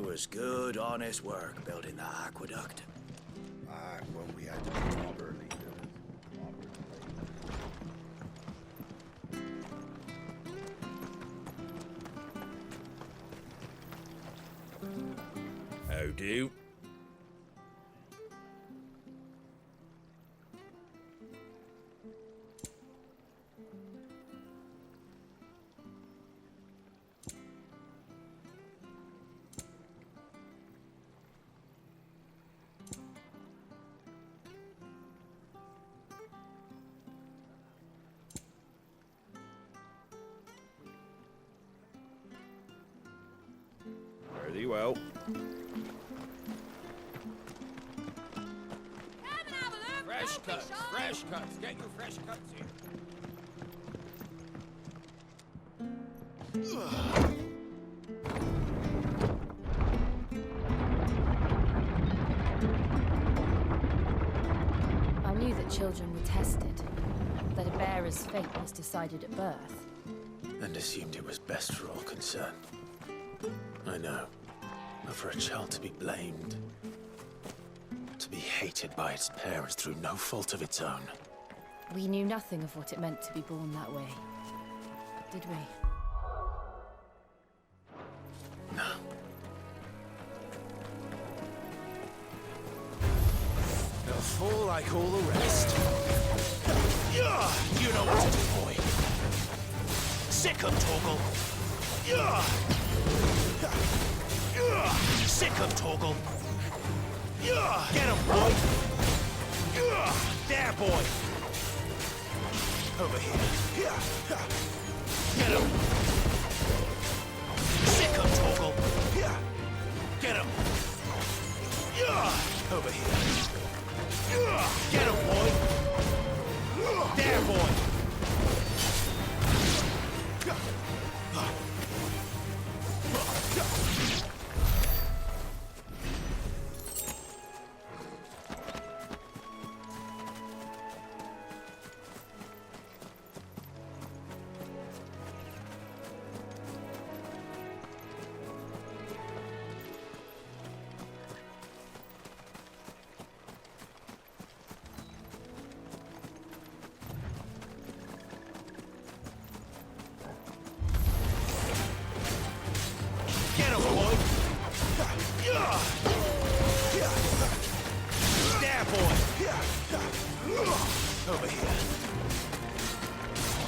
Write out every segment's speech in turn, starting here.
was good, honest work building that aqueduct. Ah, well, we had to be properly done. How do? Very well. Fresh cuts, fresh cuts. Get your fresh cuts here. I knew that children were tested, that a bearer's fate was decided at birth. And assumed it was best for all concerned. I know. But for a child to be blamed, to be hated by its parents through no fault of its own. We knew nothing of what it meant to be born that way, did we? No. They'll fall like all the rest. You know what to do, boy. Sick 'em, Torgal. Sick 'em, Torgal. Get 'em, boy. There, boy. Over here. Get 'em. Sick 'em, Torgal. Get 'em. Over here. Get 'em, boy. There, boy. Get him, boy! There, boy! Over here.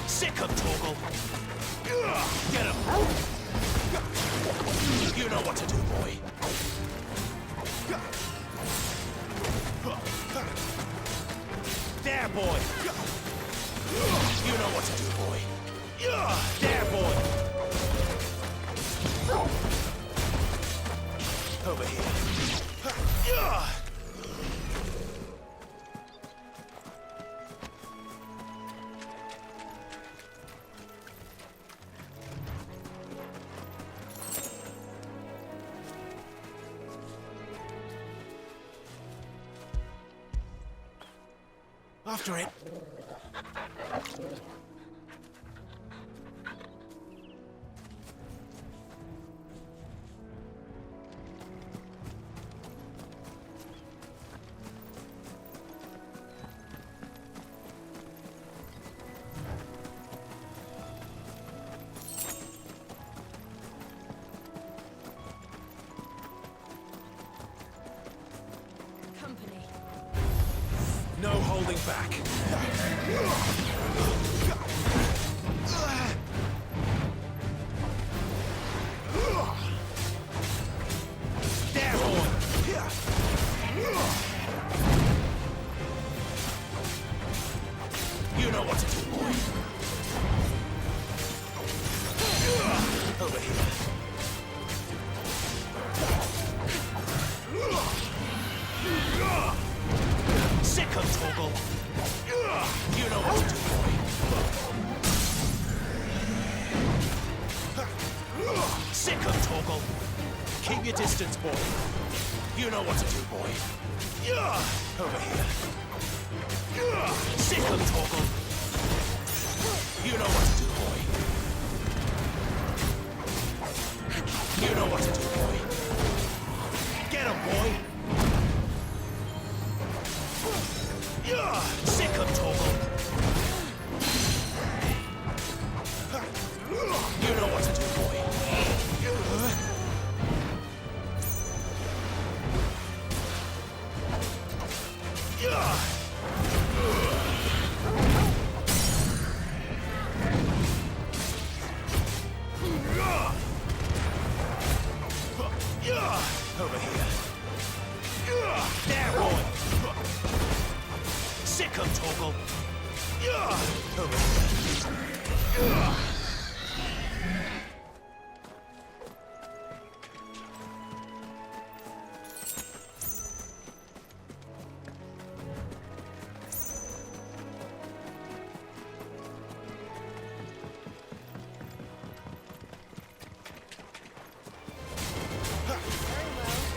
Sick him, Torgal! Get him! You know what to do, boy! There, boy! You know what to do, boy! There, boy! Over here. After it. No holding back. There, boy. You know what to do, boy. Over here. Sick 'em, Torgal. You know what to do, boy. Sick 'em, Torgal. Keep your distance, boy. You know what to do, boy. Over here. Sick 'em, Torgal. You know what to do, boy. You know what to do, boy. Sick of Torgal! You know what to do, boy. Over here. There, boy. Sick of Torgal. Over here.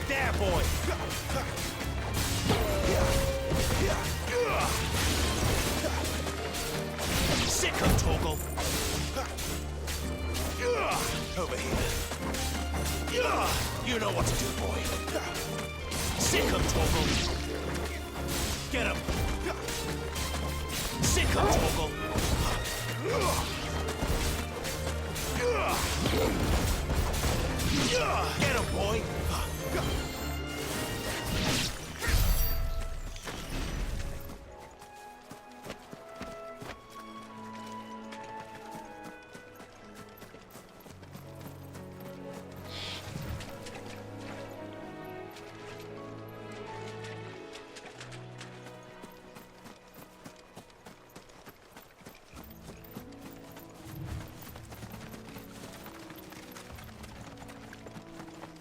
There, boy! Sick of Torgal! Over here. You know what to do, boy. Sick of Torgal! Get him! Sick of Torgal! Get him, boy!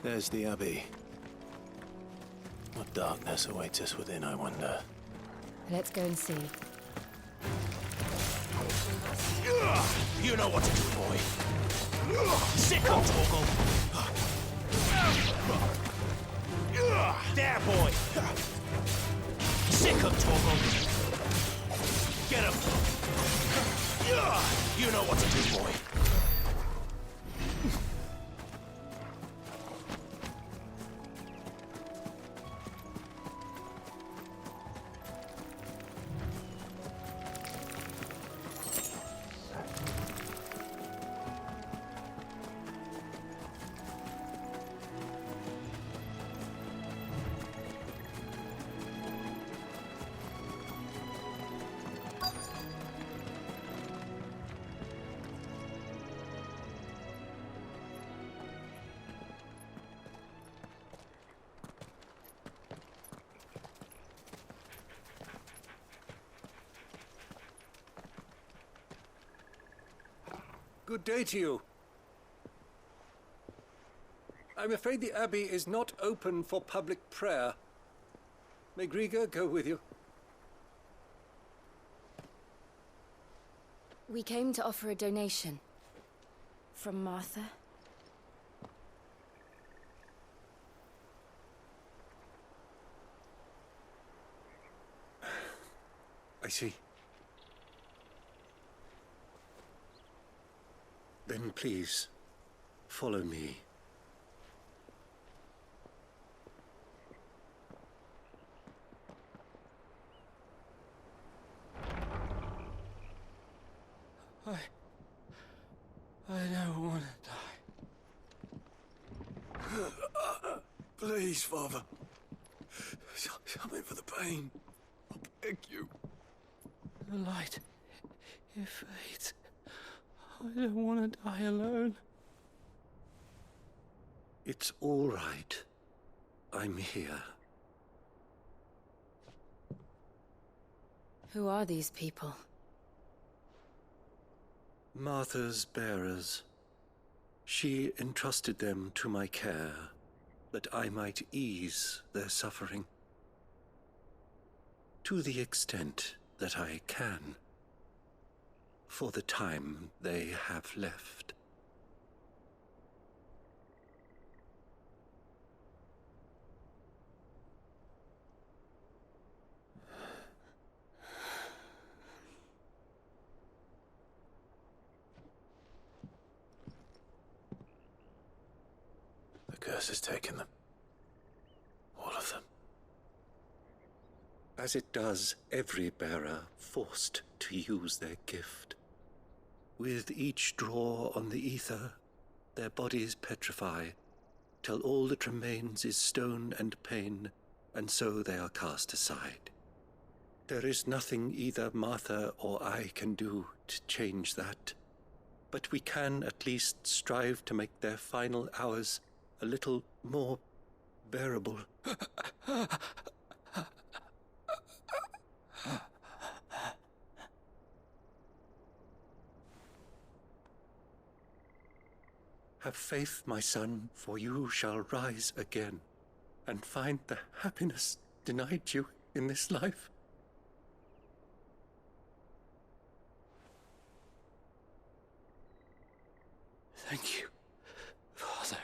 There's the Abbey. What darkness awaits us within, I wonder? Let's go and see. You know what to do, boy. Sick of Torgal. There, boy. Sick of Torgal. Get him. You know what to do, boy. Good day to you. I'm afraid the Abbey is not open for public prayer. May Grieger go with you? We came to offer a donation. From Martha. I see. Then please, follow me. I don't want to die. Please, Father. Something for the pain. I beg you. The light, it fades. I don't want to die alone. It's all right. I'm here. Who are these people? Martha's bearers. She entrusted them to my care, that I might ease their suffering. To the extent that I can, for the time they have left. The curse has taken them. All of them. as it does every bearer forced to use their gift. With each draw on the ether, their bodies petrify, till all that remains is stone and pain, and so they are cast aside. There is nothing either Martha or I can do to change that, but we can at least strive to make their final hours a little more bearable. Have faith, my son, for you shall rise again and find the happiness denied you in this life. Thank you, Father.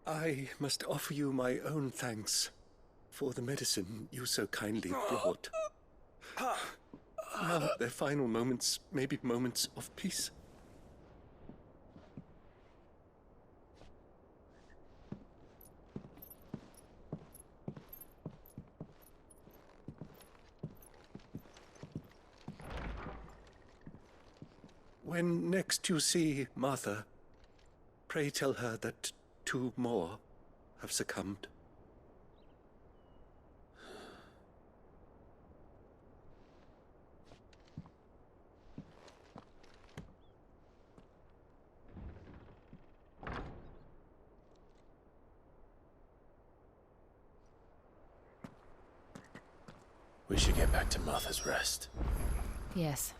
I must offer you my own thanks for the medicine you so kindly brought. Now their final moments may be moments of peace. When next you see Martha, pray tell her that 2 more have succumbed. We should get back to Martha's Rest. Yes,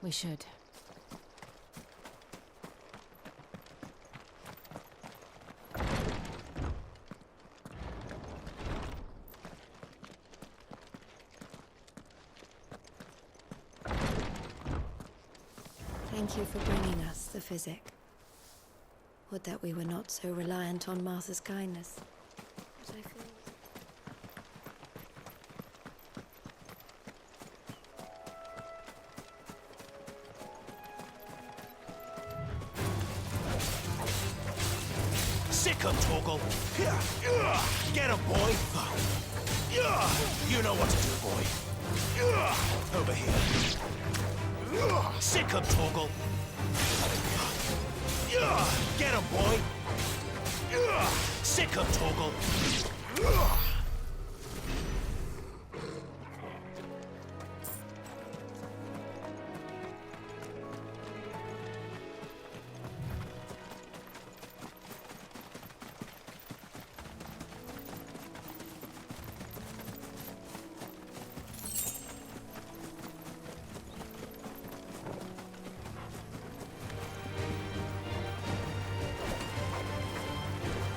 we should. Thank you for bringing us the physic. Would that we were not so reliant on Martha's kindness. But I feel... Sick 'em, Torgal! Get 'em, boy! You know what to do, boy. Over here. Sick 'em, Torgal! Get 'em, boy! Sick 'em, Torgal!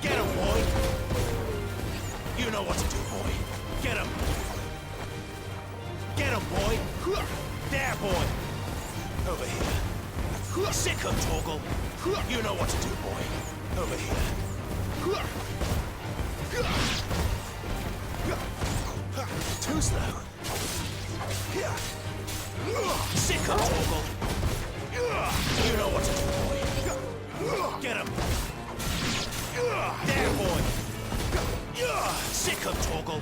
Get 'em, boy! You know what to do, boy. Get 'em! Get 'em, boy! There, boy! Over here. Sick 'em, Torgal! You know what to do, boy. Over here. Too slow. Sick 'em, Torgal! You know what to do, boy. Get 'em! There, boy! Sick 'em, Torgal!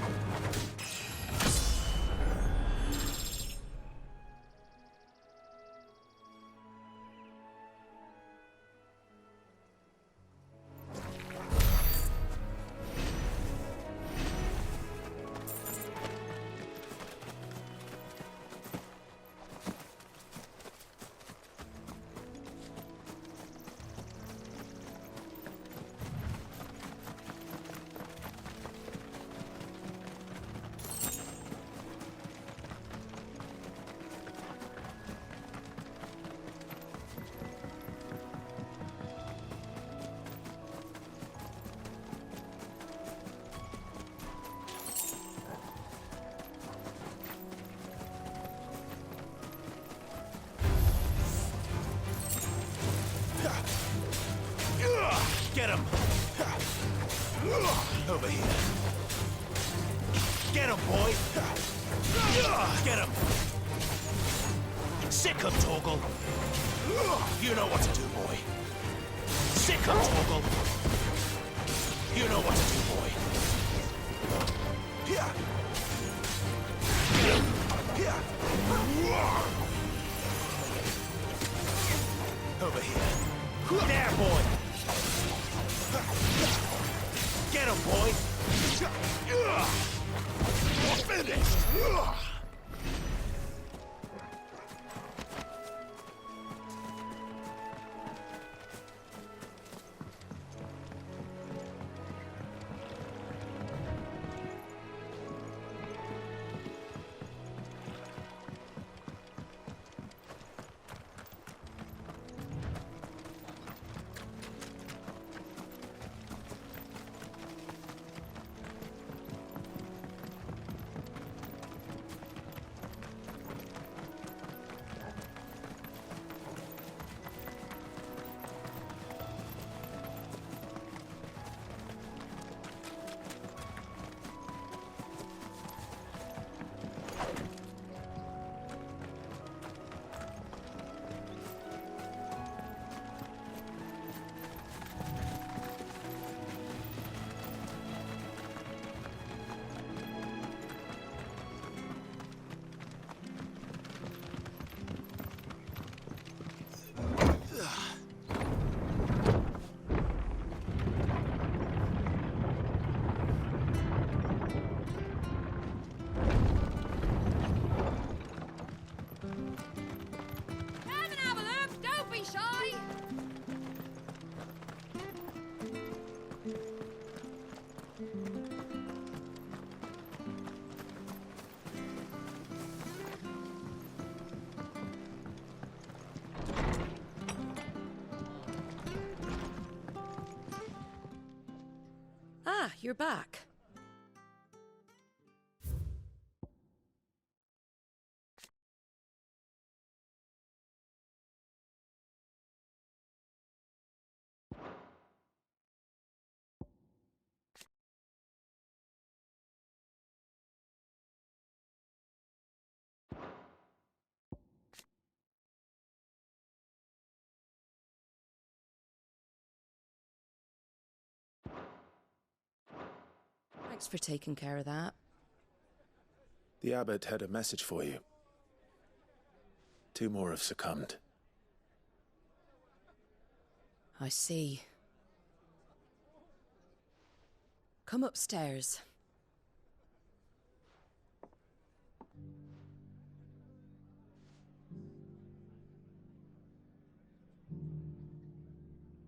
Over here. Get him, boy! Get him! Sick him, Torgal! You know what to do, boy. Sick him, Torgal! You know what to do, boy. Here! Here! Over here. There, boy! Get him, boy! Finished! Ah, you're back. Thanks for taking care of that. The abbot had a message for you. 2 more have succumbed. I see. Come upstairs.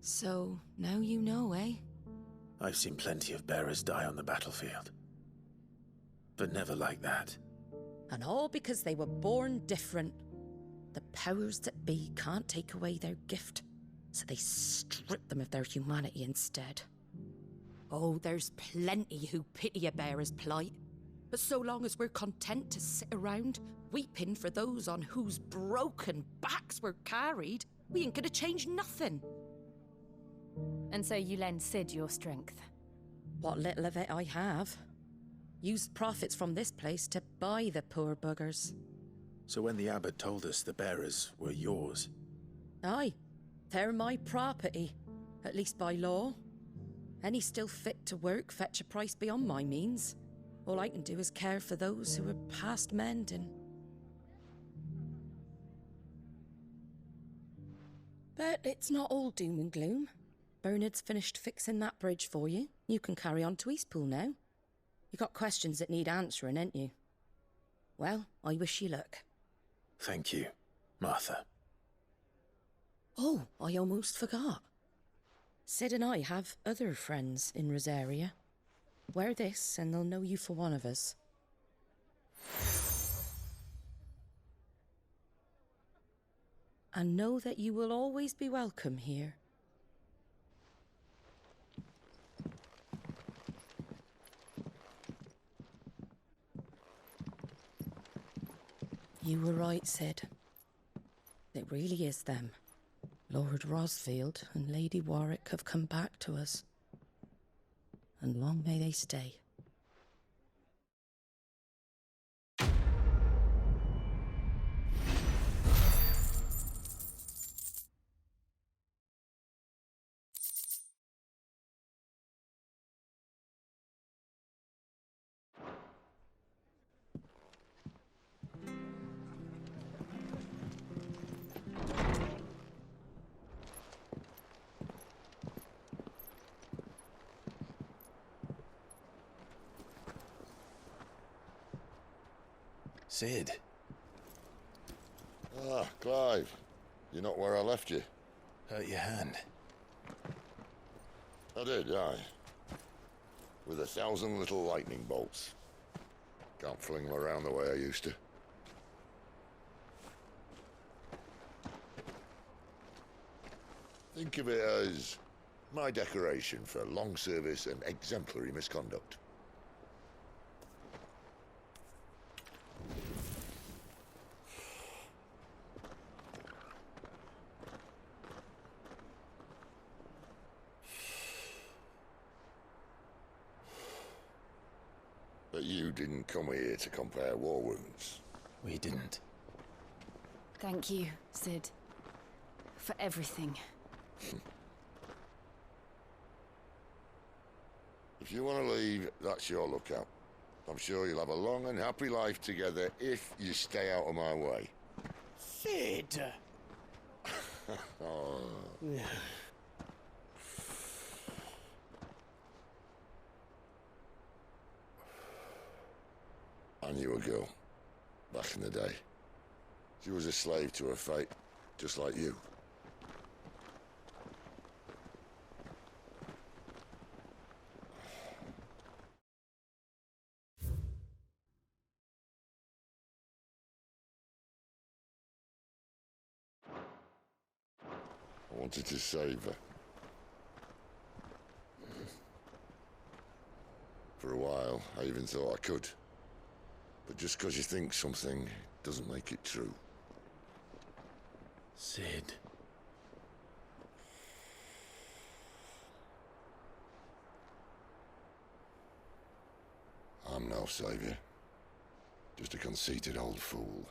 So, now you know, eh? I've seen plenty of bearers die on the battlefield. But never like that. And all because they were born different. The powers that be can't take away their gift, so they strip them of their humanity instead. Oh, there's plenty who pity a bearer's plight. But so long as we're content to sit around, weeping for those on whose broken backs we're carried, we ain't gonna change nothing. And so you lend Sid your strength. What little of it I have. Used profits from this place to buy the poor buggers. So when the abbot told us the bearers were yours... Aye, they're my property, at least by law. Any still fit to work fetch a price beyond my means. All I can do is care for those who are past mending. But it's not all doom and gloom. Bernard's finished fixing that bridge for you. You can carry on to Eastpool now. You got questions that need answering, ain't you? Well, I wish you luck. Thank you, Martha. Oh, I almost forgot. Sid and I have other friends in Rosaria. Wear this and they'll know you for one of us. And know that you will always be welcome here. You were right, Sid. It really is them. Lord Rosfield and Lady Warwick have come back to us. and long may they stay. Sid. Ah, Clive. You're not where I left you. Hurt your hand. I did, aye. With 1,000 little lightning bolts. Can't fling them around the way I used to. Think of it as my decoration for long service and exemplary misconduct. But you didn't come here to compare war wounds. We didn't. Thank you, Sid. For everything. If you want to leave, that's your lookout. I'm sure you'll have a long and happy life together if you stay out of my way. Sid! Oh. I knew a girl, back in the day. She was a slave to her fate, just like you. I wanted to save her. For a while, I even thought I could. But just because you think something doesn't make it true. Sid. I'm no savior. Just a conceited old fool.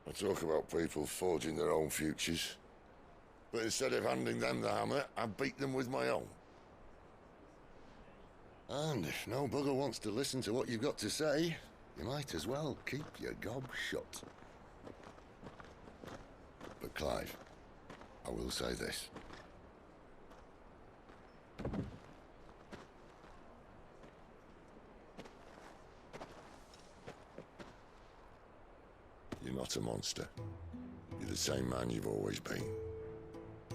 I talk about people forging their own futures. But instead of handing them the hammer, I beat them with my own. And if no bugger wants to listen to what you've got to say, you might as well keep your gob shut. But Clive, I will say this. You're not a monster. You're the same man you've always been.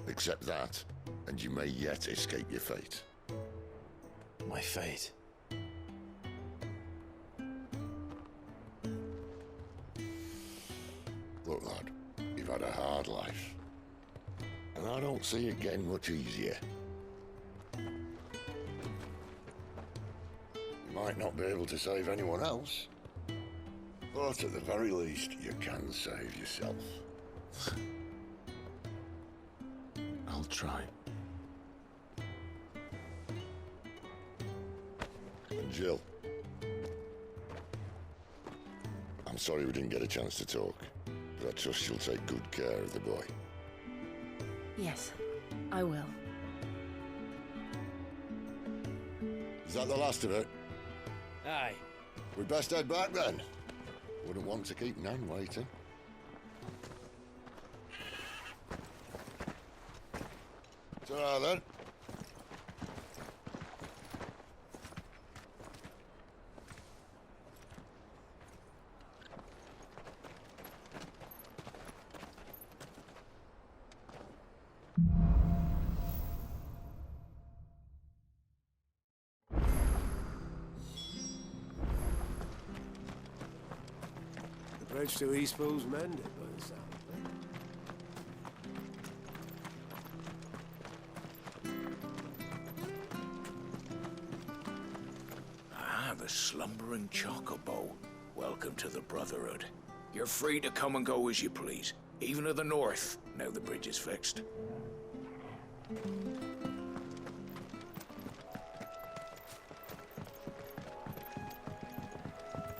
Accept that, and you may yet escape your fate. My fate. Look, lad, you've had a hard life. And I don't see it getting much easier. You might not be able to save anyone else, but at the very least, you can save yourself. I'll try. And Jill, I'm sorry we didn't get a chance to talk, but I trust she'll take good care of the boy. Yes, I will. Is that the last of it? Aye. We'd best head back then. Wouldn't want to keep Nan waiting. Ta-ra then. The bridge to Eastpool's mended by the sound of it. Ah, the slumbering chocobo. Welcome to the Brotherhood. You're free to come and go as you please, even to the north, now the bridge is fixed.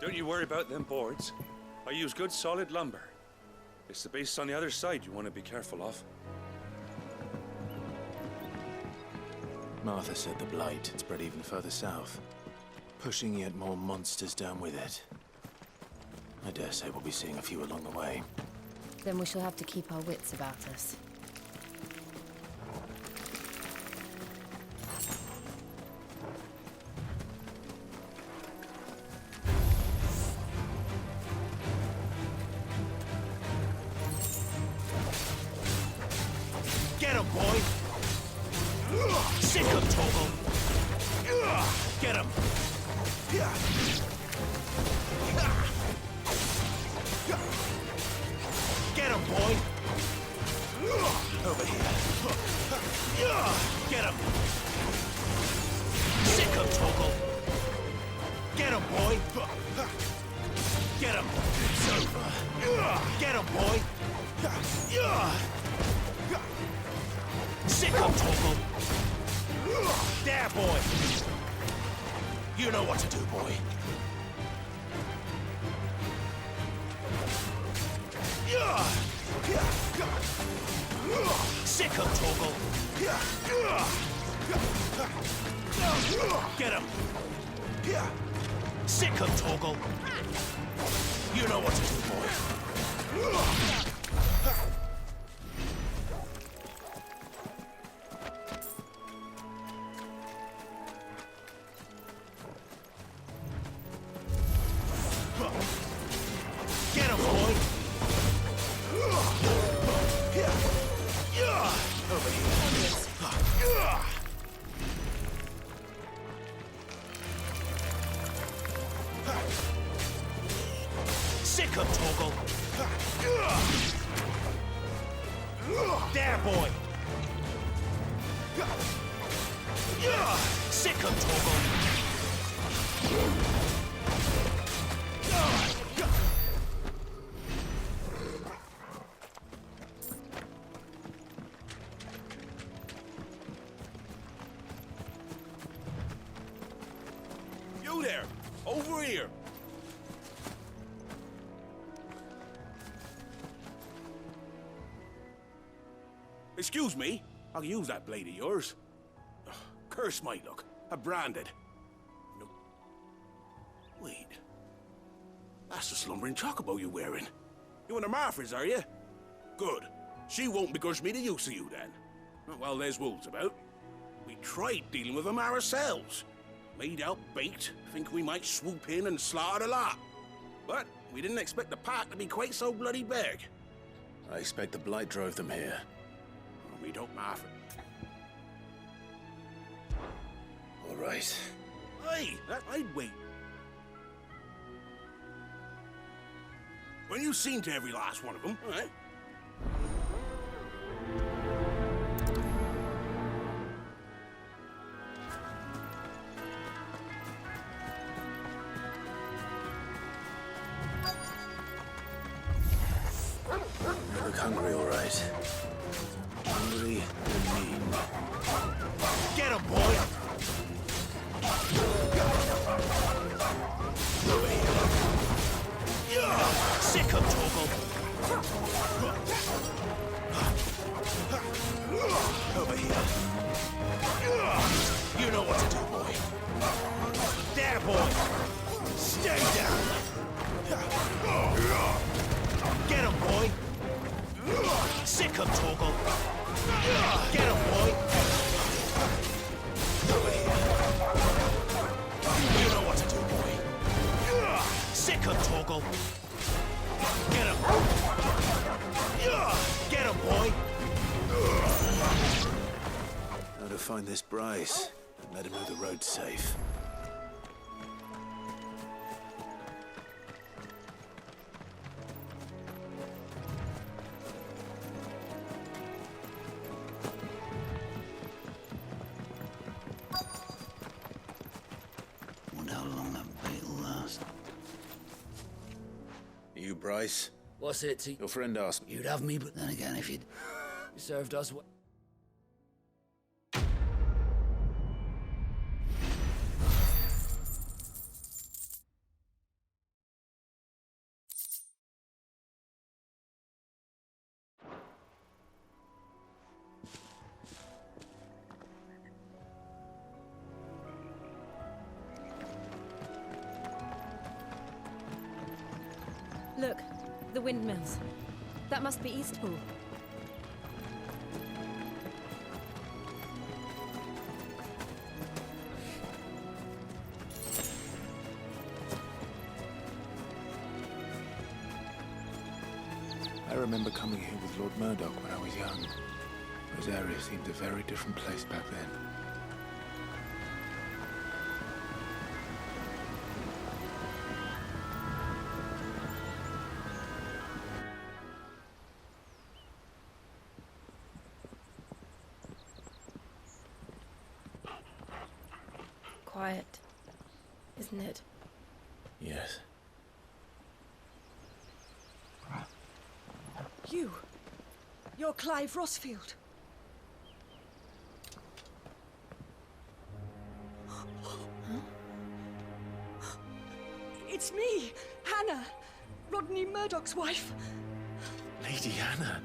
Don't you worry about them boards. I use good solid lumber. It's the base on the other side you want to be careful of. Martha said the blight had spread even further south, pushing yet more monsters down with it. I dare say we'll be seeing a few along the way. Then we shall have to keep our wits about us. Get him, boy! Sick him, Toggle! Get him! Get him, boy! Over here. Get him! Sick him, Toggle! Get him, boy! Get him! It's over. Get him, boy! Sick him, Toggle! There, boy! You know what to do, boy. Sick him, Toggle! Get him! Sick him, Toggle! You know what to do, boy. Get him, boy! Over here. Sick him, Toggle! There, boy! Sick him, Toggle! You there! Over here! Excuse me, I can use that blade of yours. Ugh, curse my luck. I'm branded. No. Wait. That's the slumbering chocobo you're wearing. You and the Marfors, are you? Good. She won't begrudge me the use of you, then. Not while there's wolves about. We tried dealing with them ourselves. Laid out bait, think we might swoop in and slaughter the lot. But we didn't expect the pack to be quite so bloody big. I expect the blight drove them here. We don't Marford. All right. Hey, I'd wait. When you've seen to every last one of them, all right? You look hungry, all right. Hungry and mean. Get him, boy! Over here. Sick him, Toggle! Over here. You know what to do, boy. There, boy! Stay down! Get him, boy! Sick him, Toggle! Get him, boy! Over here. You know what to do, boy. Sick him, Toggle! Get him! Get him, boy! How to find this Bryce and let him know the road's safe. Wonder how long that bait will last. You, Bryce? What's it, T? Your friend asked me. You'd have me, but then again, if you'd served us well. Look, the windmills. That must be Eastpool. I remember coming here with Lord Murdoch when I was young. Rosaria seemed a very different place back then. Quiet, isn't it? Yes. You're Clive Rossfield. It's me, Hannah, Rodney Murdoch's wife. Lady Hannah.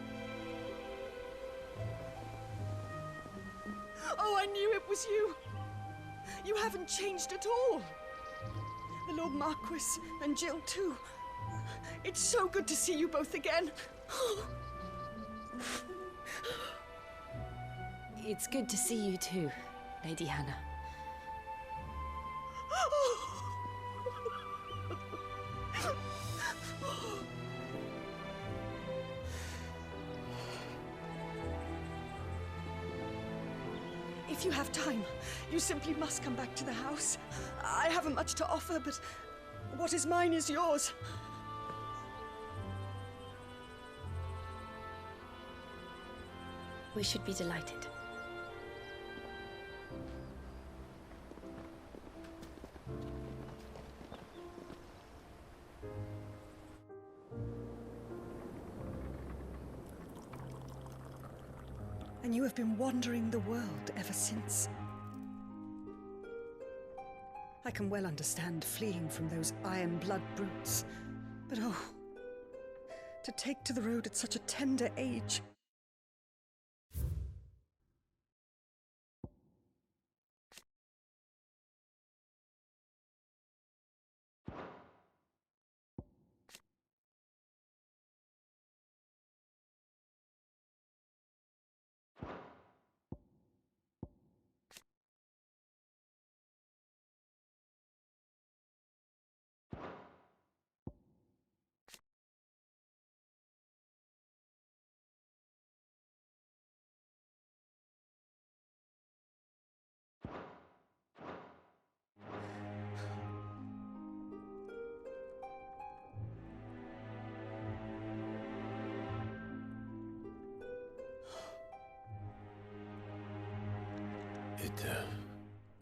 Oh, I knew it was you. You haven't changed at all. The Lord Marquis and Jill too. It's so good to see you both again. It's good to see you too, Lady Hannah. If you have time, you simply must come back to the house. I haven't much to offer, but what is mine is yours. We should be delighted. And you have been wandering the world ever since. I can well understand fleeing from those iron blood brutes, but oh, to take to the road at such a tender age. It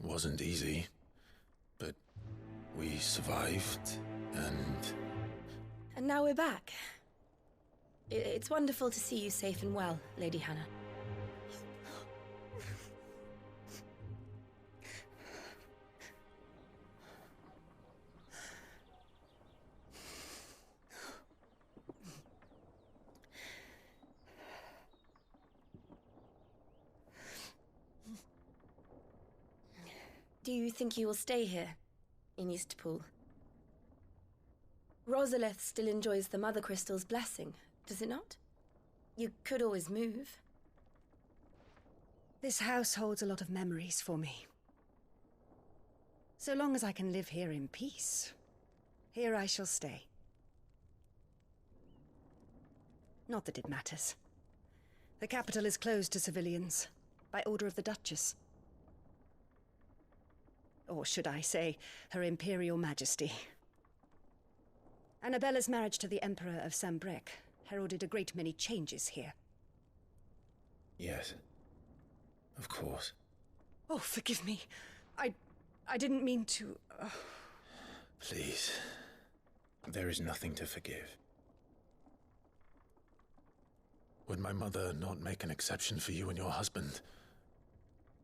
wasn't easy, but we survived, and... And now we're back. It's wonderful to see you safe and well, Lady Hannah. Do you think you will stay here, in Eastpool? Rosalith still enjoys the Mother Crystal's blessing, does it not? You could always move. This house holds a lot of memories for me. So long as I can live here in peace, here I shall stay. Not that it matters. The capital is closed to civilians, by order of the Duchess. Or should I say, Her Imperial Majesty. Annabella's marriage to the Emperor of Sambrec heralded a great many changes here. Yes. Of course. Oh, forgive me. I didn't mean to... Please. There is nothing to forgive. Would my mother not make an exception for you and your husband?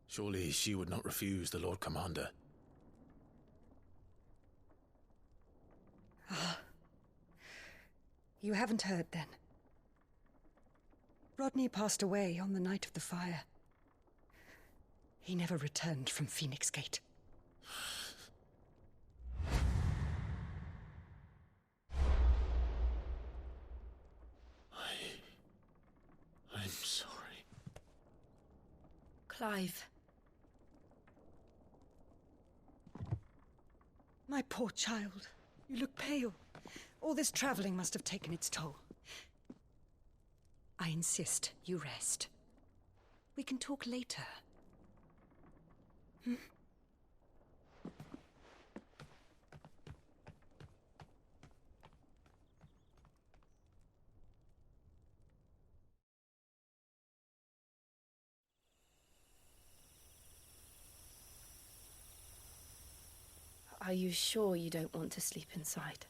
Surely she would not refuse the Lord Commander. You haven't heard, then. Rodney passed away on the night of the fire. He never returned from Phoenix Gate. Clive. My poor child. You look pale. All this traveling must have taken its toll. I insist you rest. We can talk later. Hmm? Are you sure you don't want to sleep inside?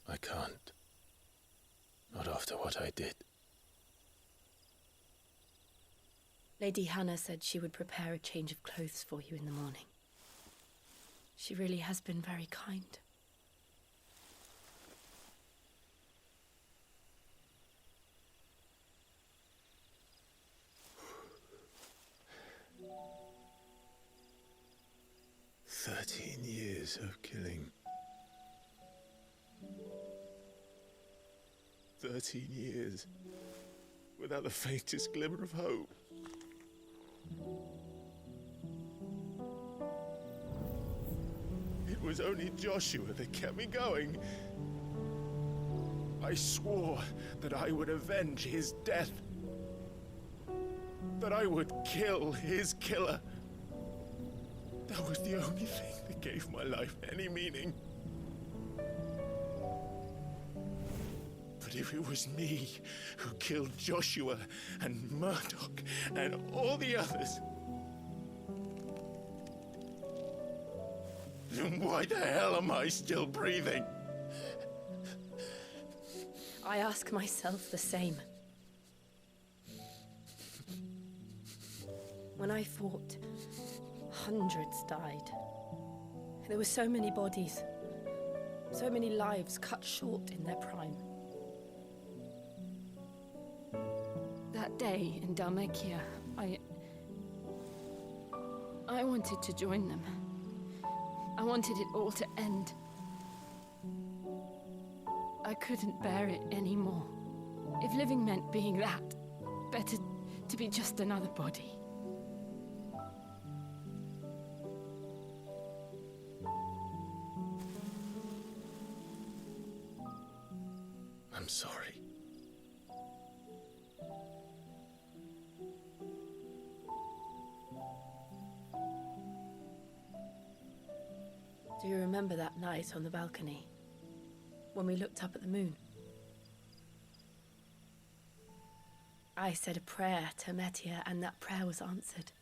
I can't. Not after what I did. Lady Hannah said she would prepare a change of clothes for you in the morning. She really has been very kind. Years of killing. 13 years without the faintest glimmer of hope. It was only Joshua that kept me going. I swore that I would avenge his death. That I would kill his killer. That was the only thing that gave my life any meaning. But if it was me who killed Joshua and Murdoch and all the others, then why the hell am I still breathing? I ask myself the same. When I fought, hundreds died. There were so many bodies, so many lives cut short in their prime. That day in Dalmekia, I wanted to join them. I wanted it all to end. I couldn't bear it anymore. If living meant being that, better to be just another body. I'm sorry. Do you remember that night on the balcony? When we looked up at the moon? I said a prayer to Metia, and that prayer was answered.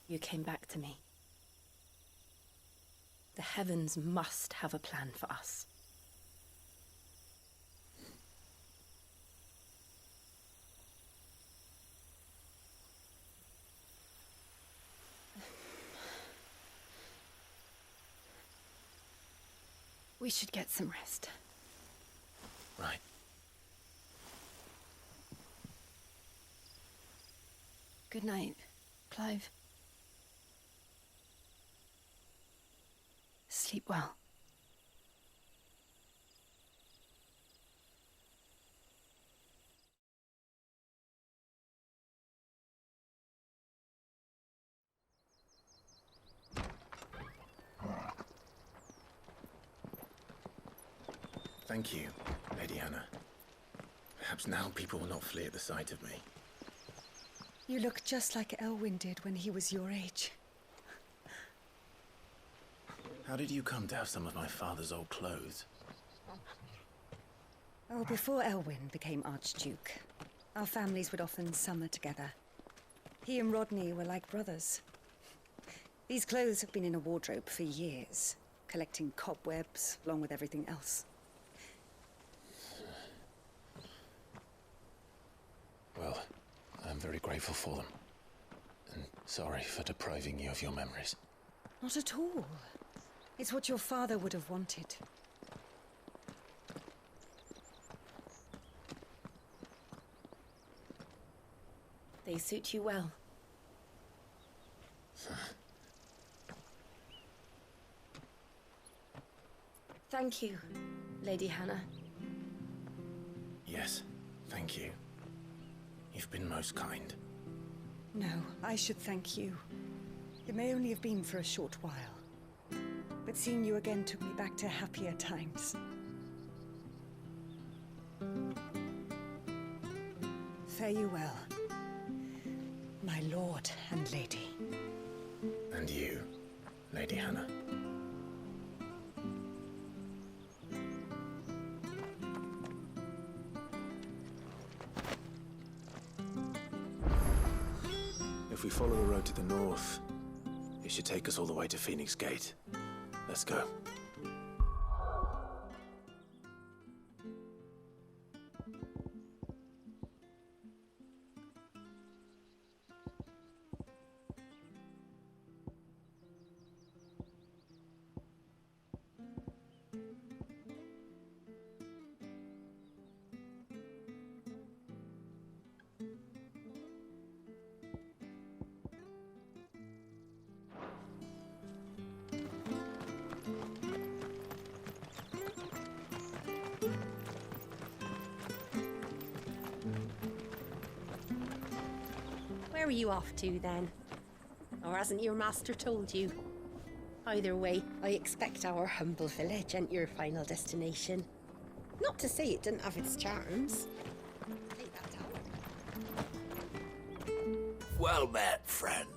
You came back to me. The heavens must have a plan for us. We should get some rest. Right. Good night, Clive. Sleep well. Thank you, Lady Hannah. Perhaps now people will not flee at the sight of me. You look just like Elwyn did when he was your age. How did you come to have some of my father's old clothes? Oh, before Elwyn became Archduke, our families would often summer together. He and Rodney were like brothers. These clothes have been in a wardrobe for years, collecting cobwebs along with everything else. Well, I'm very grateful for them. And sorry for depriving you of your memories. Not at all. It's what your father would have wanted. They suit you well. Thank you, Lady Hannah. Yes, thank you. You've been most kind. No, I should thank you. It may only have been for a short while, but seeing you again took me back to happier times. Fare you well, my lord and lady. And you, Lady Hannah. If we follow the road to the north, it should take us all the way to Phoenix Gate. Let's go. Where are you off to, then? Or hasn't your master told you? Either way, I expect our humble village ain't your final destination. Not to say it didn't have its charms. Take that down. Well met, friend.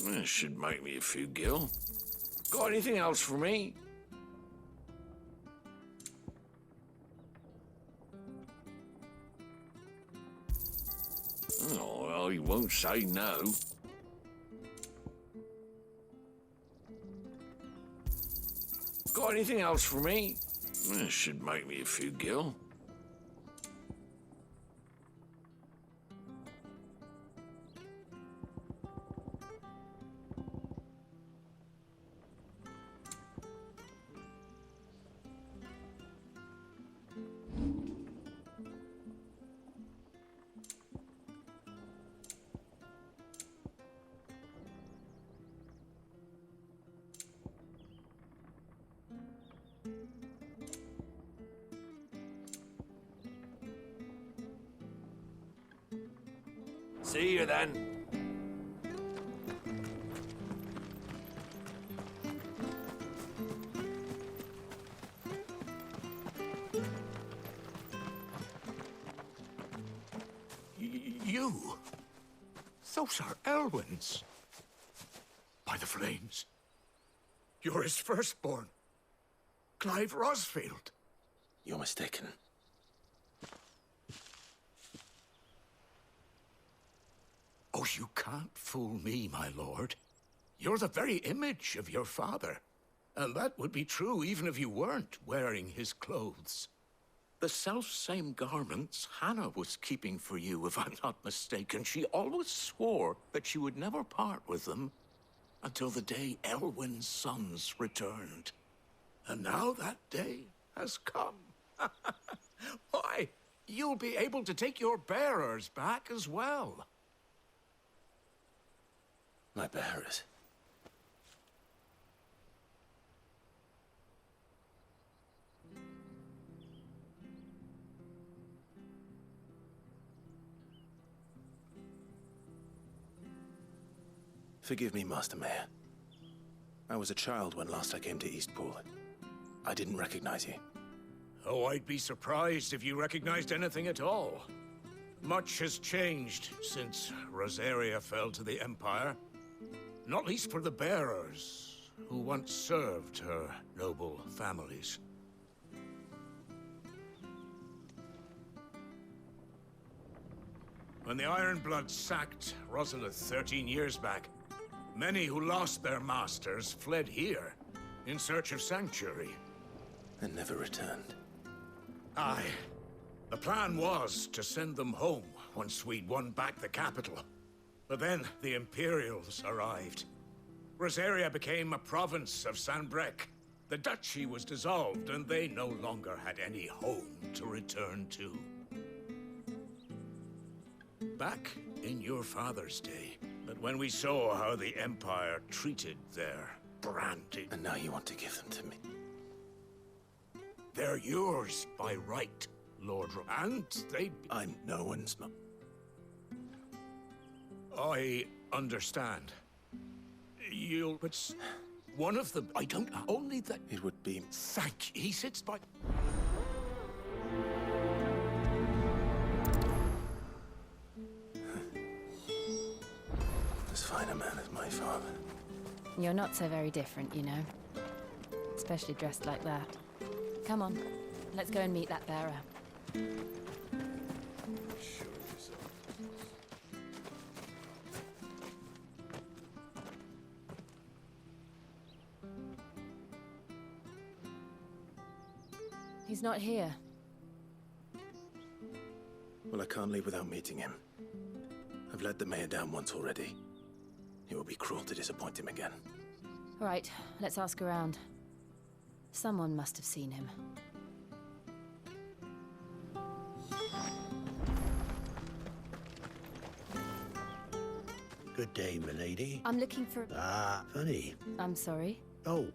This should make me a few gil. Got anything else for me? Oh, well, he won't say no. Got anything else for me? This should make me a few gil. See you then. You? Those are Elwyn's. By the flames. You're his firstborn. Clive Rosfield. You're mistaken. Oh, you can't fool me, my lord. You're the very image of your father. And that would be true even if you weren't wearing his clothes. The self-same garments Hannah was keeping for you, if I'm not mistaken. She always swore that she would never part with them until the day Elwyn's sons returned. And now that day has come. Why, you'll be able to take your bearers back as well. My bearers. Forgive me, Master Mayor. I was a child when last I came to Eastpool. I didn't recognize you. Oh, I'd be surprised if you recognized anything at all. Much has changed since Rosaria fell to the Empire. Not least for the bearers, who once served her noble families. When the Ironbloods sacked Rosalith 13 years back, many who lost their masters fled here in search of sanctuary. And never returned. Aye. The plan was to send them home once we'd won back the capital. But then the Imperials arrived. Rosaria became a province of Sanbreque. The duchy was dissolved, and they no longer had any home to return to. back in your father's day. But when we saw how the Empire treated their branded... And now you want to give them to me? They're yours by right, Lord And they... I'm no one's mum. I understand. You'll... But one of them... I don't... Only that... It would be... Thank you. He sits by... As fine a man as my father. You're not so very different, you know. Especially dressed like that. Come on, let's go and meet that bearer. He's not here. Well, I can't leave without meeting him. I've let the mayor down once already. It would be cruel to disappoint him again. All right, let's ask around. Someone must have seen him. Good day, milady. I'm looking for... Ah, funny. I'm sorry? Oh,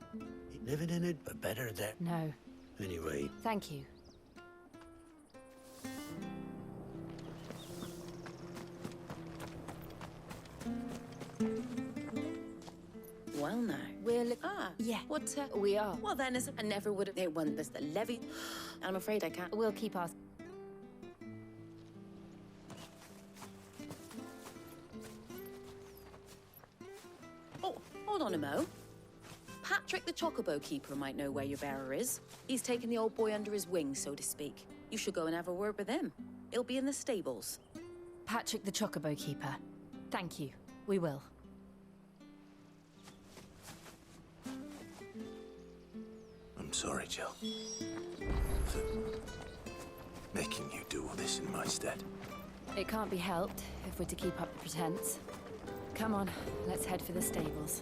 ain't living in it, but better that... No. Anyway. Thank you. Well, now. Yeah. What, We are. Well, then, I never would have... They won this, the levy. I'm afraid I can't... We'll keep asking. Oh, hold on a mo. Patrick the Chocobo Keeper might know where your bearer is. He's taken the old boy under his wing, so to speak. You should go and have a word with him. He'll be in the stables. Patrick the Chocobo Keeper. Thank you. We will. I'm sorry, Jill. For making you do all this in my stead. It can't be helped if we're to keep up the pretense. Come on, let's head for the stables.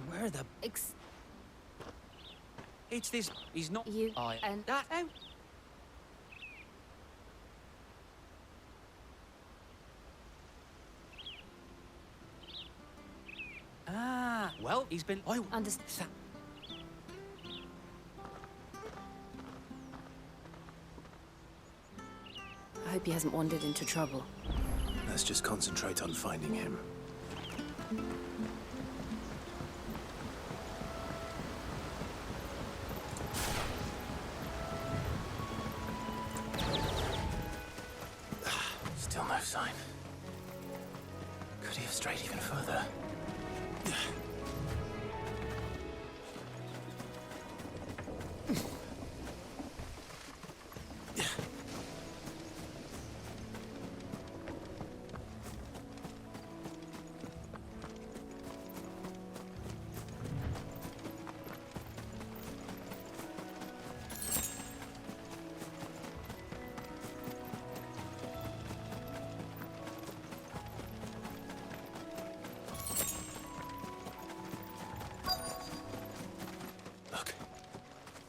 Where the... It's this... He's not... You and... That out. Ah, well, he's been... I understand. I hope he hasn't wandered into trouble. Let's just concentrate on finding him. Still no sign. Could he have strayed even further?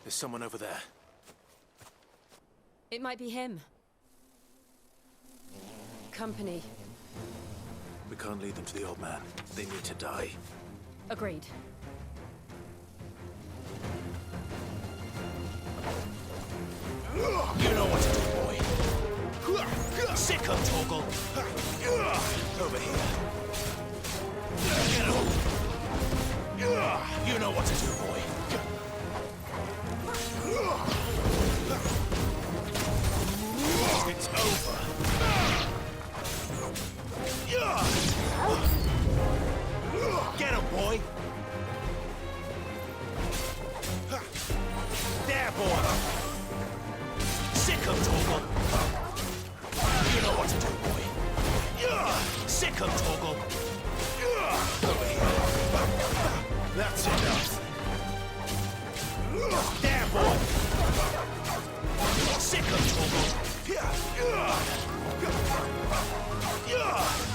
There's someone over there. It might be him. Company. We can't lead them to the old man. They need to die. Agreed. You know what to do, boy. Sick of Toggle. Over here. Get him. You know what to do, boy. It's over. Get him, boy. There, boy. Sick of Toggle. You know what to do, boy. Sick of Toggle. Over here. That's enough. There, boy.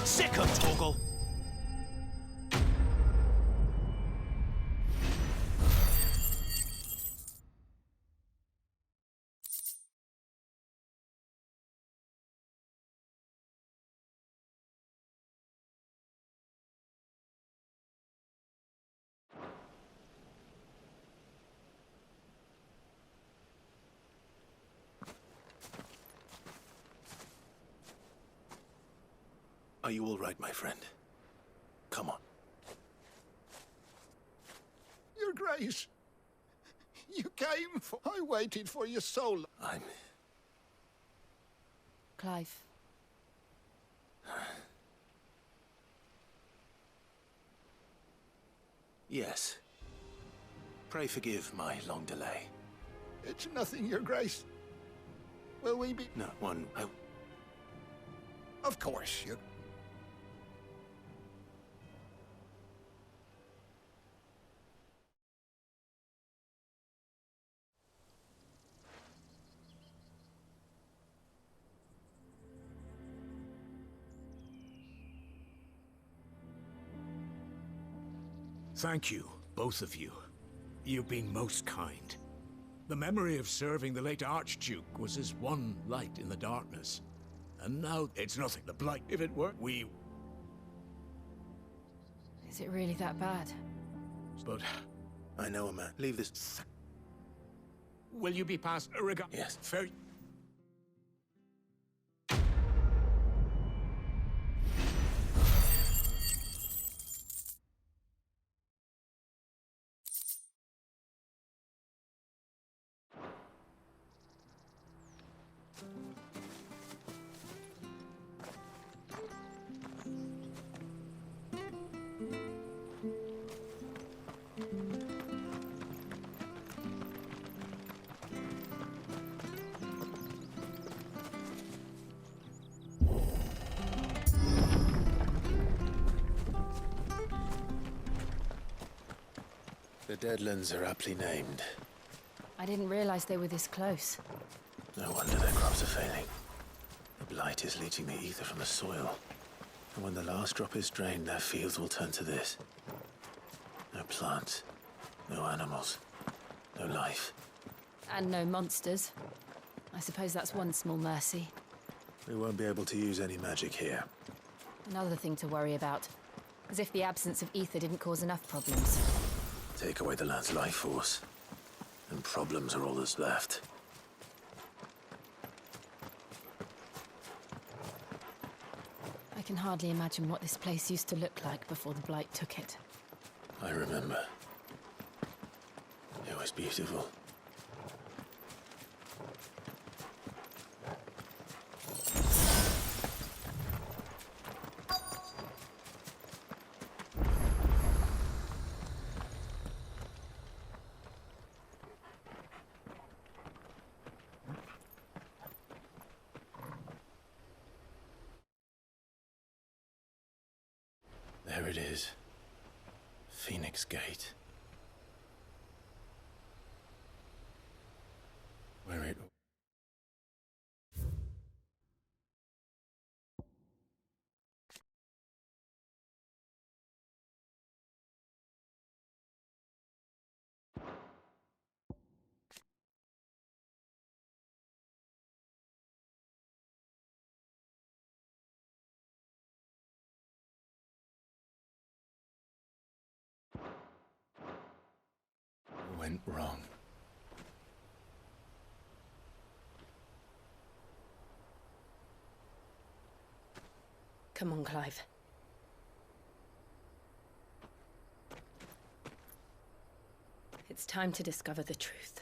Sick of Torgal! Are you all right, my friend? Come on. Your Grace, you came for... I waited for you so long. I'm... Clive. Yes. Pray forgive my long delay. It's nothing, Your Grace. Will we be... No, one... Of course, you... Thank you, both of you. You've been most kind. The memory of serving the late Archduke was as one light in the darkness. And now it's nothing. The blight, if it were, we... Is it really that bad? But... I know a man. Leave this... Will you be past a regard? Yes. Fair... The Deadlands are aptly named. I didn't realize they were this close. No wonder their crops are failing. The blight is leaching the ether from the soil. And when the last drop is drained, their fields will turn to this. No plants, no animals, no life. And no monsters. I suppose that's one small mercy. We won't be able to use any magic here. Another thing to worry about. As if the absence of ether didn't cause enough problems. Take away the land's life force, and problems are all that's left. I can hardly imagine what this place used to look like before the blight took it. I remember. It was beautiful. There it is. Phoenix Gate. Where it... went wrong. Come on, Clive. It's time to discover the truth.